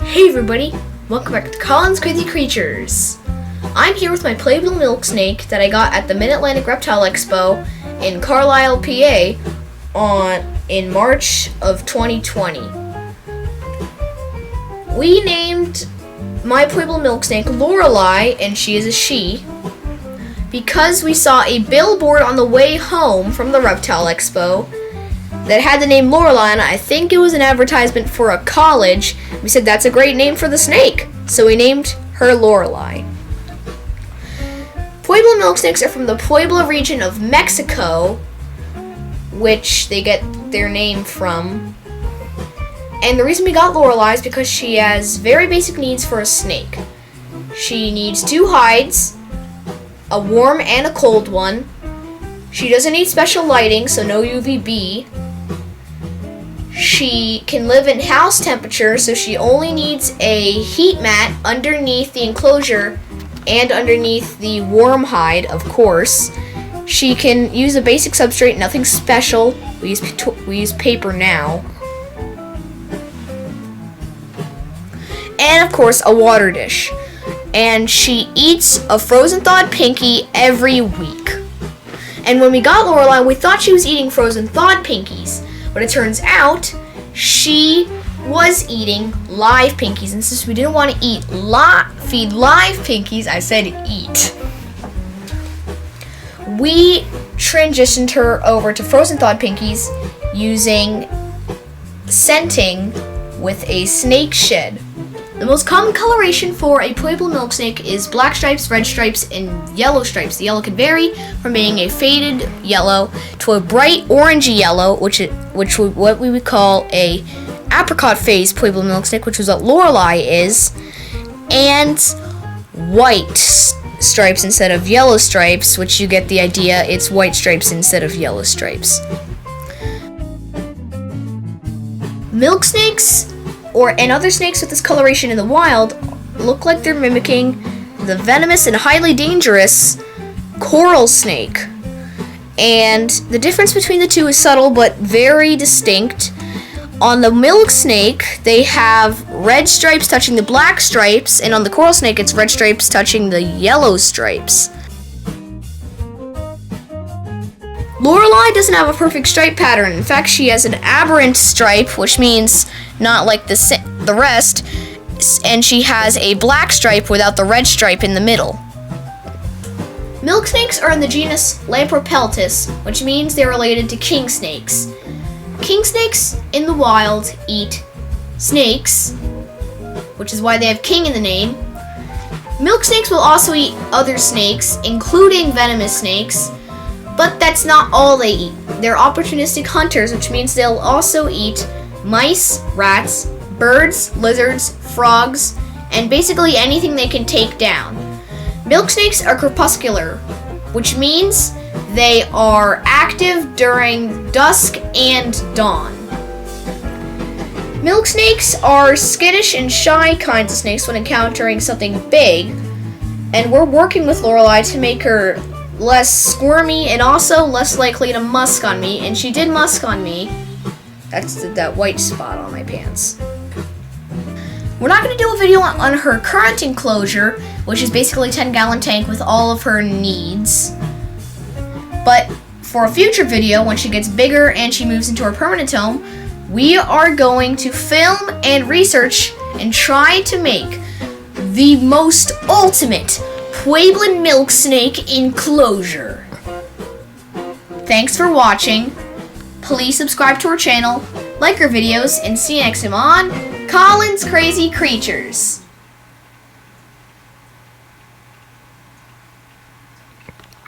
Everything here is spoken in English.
Hey everybody, welcome back to Colin's Crazy Creatures. I'm here with my Pueblan Milk Snake that I got at the Mid-Atlantic Reptile Expo in Carlisle, PA in March of 2020. We named my Pueblan Milk Snake Lorelei, and she is a she, because we saw a billboard on the way home from the Reptile Expo that had the name Lorelei, and I think it was an advertisement for a college. We said that's a great name for the snake, so we named her Lorelei. Pueblan milk snakes are from the Puebla region of Mexico, which they get their name from. And the reason we got Lorelei is because she has very basic needs for a snake. She needs 2 hides, a warm and a cold one. She doesn't need special lighting, so no UVB. She can live in house temperature, so she only needs a heat mat underneath the enclosure and underneath the warm hide, of course. She can use a basic substrate, nothing special. We use paper now. And of course, a water dish. And she eats a frozen thawed Pinky every week. And when we got Lorelei, we thought she was eating frozen thawed Pinkies. But it turns out she was eating live Pinkies, and since we didn't want to feed live Pinkies, I said eat. We transitioned her over to frozen thawed Pinkies using scenting with a snake shed. The most common coloration for a Pueblan milk snake is black stripes, red stripes, and yellow stripes. The yellow can vary from being a faded yellow to a bright orangey yellow, which what we would call a apricot phase Pueblan milk snake, which is what Lorelei is, and white stripes instead of yellow stripes, which you get the idea, it's white stripes instead of yellow stripes. Milk snakes and other snakes with this coloration in the wild look like they're mimicking the venomous and highly dangerous coral snake. And the difference between the two is subtle but very distinct. On the milk snake, they have red stripes touching the black stripes, and on the coral snake, it's red stripes touching the yellow stripes. Lorelei doesn't have a perfect stripe pattern. In fact, she has an aberrant stripe, which means not like the rest, and she has a black stripe without the red stripe in the middle. Milk snakes are in the genus Lampropeltis, which means they're related to king snakes. King snakes in the wild eat snakes, which is why they have king in the name. Milk snakes will also eat other snakes, including venomous snakes, but that's not all they eat. They're opportunistic hunters, which means they'll also eat mice, rats, birds, lizards, frogs, and basically anything they can take down. Milk snakes are crepuscular, which means they are active during dusk and dawn. Milk snakes are skittish and shy kinds of snakes when encountering something big, and we're working with Lorelei to make her less squirmy and also less likely to musk on me, and she did musk on me. That's that white spot on my pants. We're not going to do a video on her current enclosure, which is basically a 10-gallon tank with all of her needs. But for a future video, when she gets bigger and she moves into her permanent home, we are going to film and research and try to make the most ultimate Pueblan milk snake enclosure. Thanks for watching. Please subscribe to our channel, like our videos, and see you next time on Colin's Crazy Creatures.